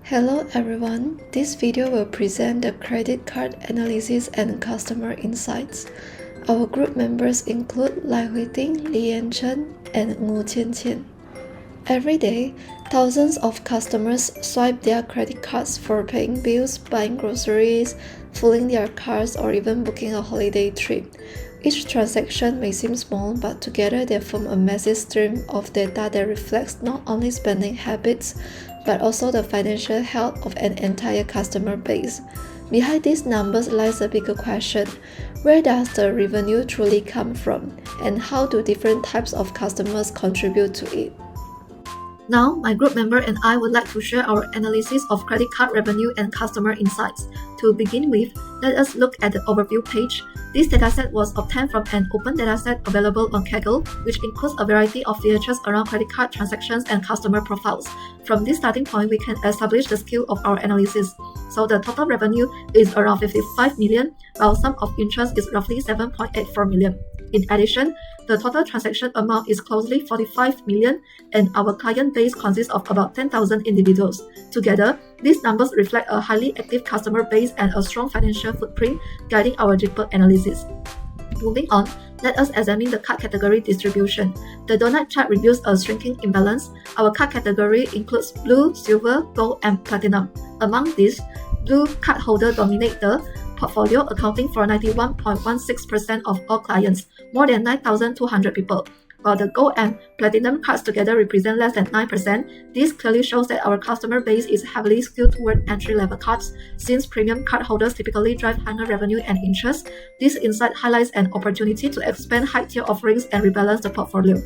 Hello everyone, this video will present the credit card analysis and customer insights. Our group members include Lai Hui-ting, Lian Chen, and Ngu Qian-qian. Every day, thousands of customers swipe their credit cards for paying bills, buying groceries, filling their cars, or even booking a holiday trip. Each transaction may seem small, but together they form a massive stream of data that reflects not only spending habits, but also the financial health of an entire customer base. Behind these numbers lies a bigger question: where does the revenue truly come from, and how do different types of customers contribute to it? Now, my group member and I would like to share our analysis of credit card revenue and customer insights. To begin with, let us look at the overview page. This dataset was obtained from an open dataset available on Kaggle, which includes a variety of features around credit card transactions and customer profiles. From this starting point, we can establish the scale of our analysis. So the total revenue is around 55 million, while sum of interest is roughly 7.84 million. In addition, the total transaction amount is closely 45 million, and our client base consists of about 10,000 individuals. Together, these numbers reflect a highly active customer base and a strong financial footprint guiding our deeper analysis. Moving on, let us examine the card category distribution. The donut chart reveals a shrinking imbalance. Our card category includes blue, silver, gold, and platinum. Among these, blue cardholder dominate the portfolio, accounting for 91.16% of all clients, more than 9,200 people, while the gold and platinum cards together represent less than 9%. This clearly shows that our customer base is heavily skewed toward entry-level cards. Since premium card holders typically drive higher revenue and interest, this insight highlights an opportunity to expand high-tier offerings and rebalance the portfolio.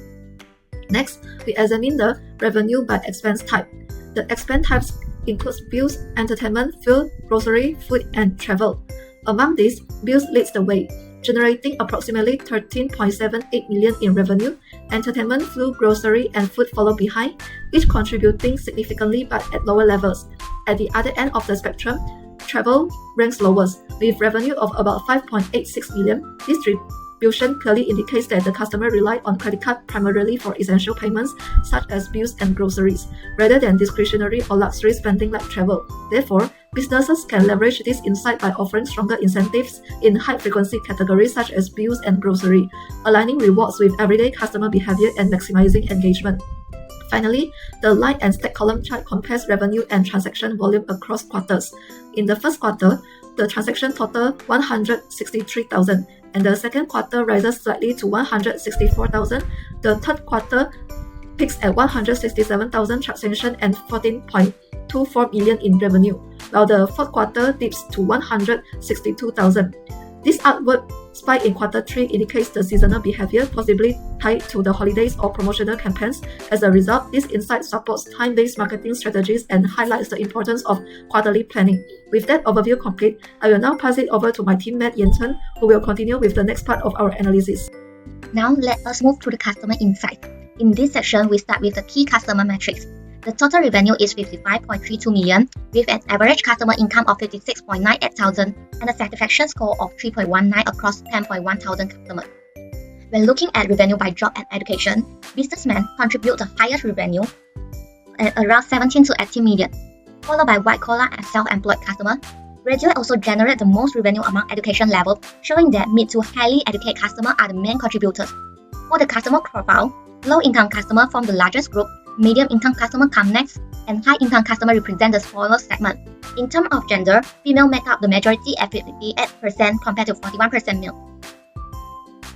Next, we examine the revenue by expense type. The expense types includes bills, entertainment, fuel, grocery, food, and travel. Among these, bills leads the way, generating approximately 13.78 million in revenue. Entertainment, fuel, grocery, and food follow behind, each contributing significantly but at lower levels. At the other end of the spectrum, travel ranks lowest, with revenue of about 5.86 million. This distribution clearly indicates that the customer rely on credit card primarily for essential payments such as bills and groceries, rather than discretionary or luxury spending like travel. Therefore, businesses can leverage this insight by offering stronger incentives in high-frequency categories such as bills and grocery, aligning rewards with everyday customer behavior and maximizing engagement. Finally, the line and stack column chart compares revenue and transaction volume across quarters. In the first quarter, the transaction total 163,000, and the second quarter rises slightly to 164,000. The third quarter peaks at 167,000 transactions and 14.24 million in revenue, while the fourth quarter dips to 162,000. This upward spike in quarter 3 indicates the seasonal behavior, possibly tied to the holidays or promotional campaigns. As a result, this insight supports time-based marketing strategies and highlights the importance of quarterly planning. With that overview complete, I will now pass it over to my teammate Yan Chen, who will continue with the next part of our analysis. Now let us move to the customer insight. In this section, we start with the key customer metrics. The total revenue is 55.32 million, with an average customer income of 56.98 thousand and a satisfaction score of 3.19 across 10.1 thousand customers. When looking at revenue by job and education, businessmen contribute the highest revenue at around 17 to 18 million, followed by white-collar and self-employed customers. Graduate also generate the most revenue among education level, showing that mid to highly educated customers are the main contributors. For the customer profile, low-income customers form the largest group, medium-income customer come next, and high-income customer represent the smallest segment. In terms of gender, female make up the majority at 58% compared to 41% male.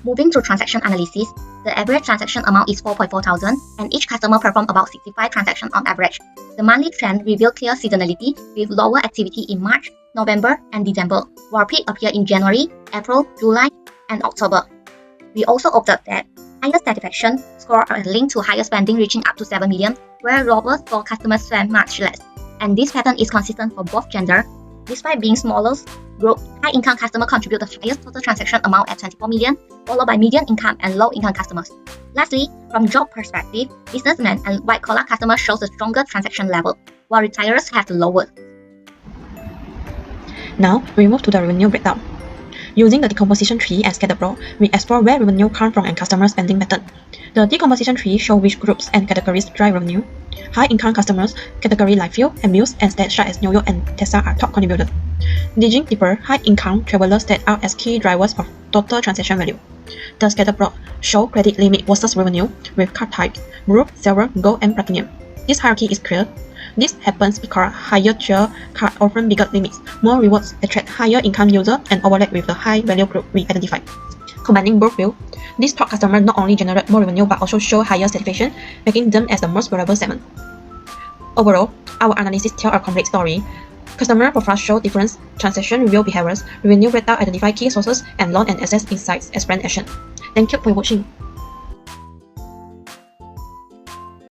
Moving to transaction analysis, the average transaction amount is 4.4 thousand, and each customer perform about 65 transactions on average. The monthly trend reveals clear seasonality with lower activity in March, November, and December, while peak appear in January, April, July, and October. We also observed that higher satisfaction score are linked to higher spending reaching up to 7 million, where lower score customers spend much less. And this pattern is consistent for both gender. Despite being smallest group, high-income customers contribute the highest total transaction amount at 24 million, followed by medium-income and low-income customers. Lastly, from job perspective, businessmen and white-collar customers show the stronger transaction level, while retirers have the lower. Now, we move to the revenue breakdown. Using the decomposition tree and scatter plot, we explore where revenue comes from and customer spending pattern. The decomposition tree shows which groups and categories drive revenue. High-income customers, categories like fuel and meals and stats such as New and Tesla are top contributors. Digging deeper, high-income travelers stand out as key drivers of total transaction value. The scatter plot shows credit limit versus revenue with card types, blue, silver, gold, and platinum. This hierarchy is clear. This happens because higher tier cards offer bigger limits. More rewards attract higher income users and overlap with the high value group we identified. Combining both views, these top customers not only generate more revenue but also show higher satisfaction, making them as the most valuable segment. Overall, our analysis tells a complete story. Customer profiles show different transaction review behaviors, revenue breakdown identify key sources, and loan and asset insights explain action. Thank you for watching.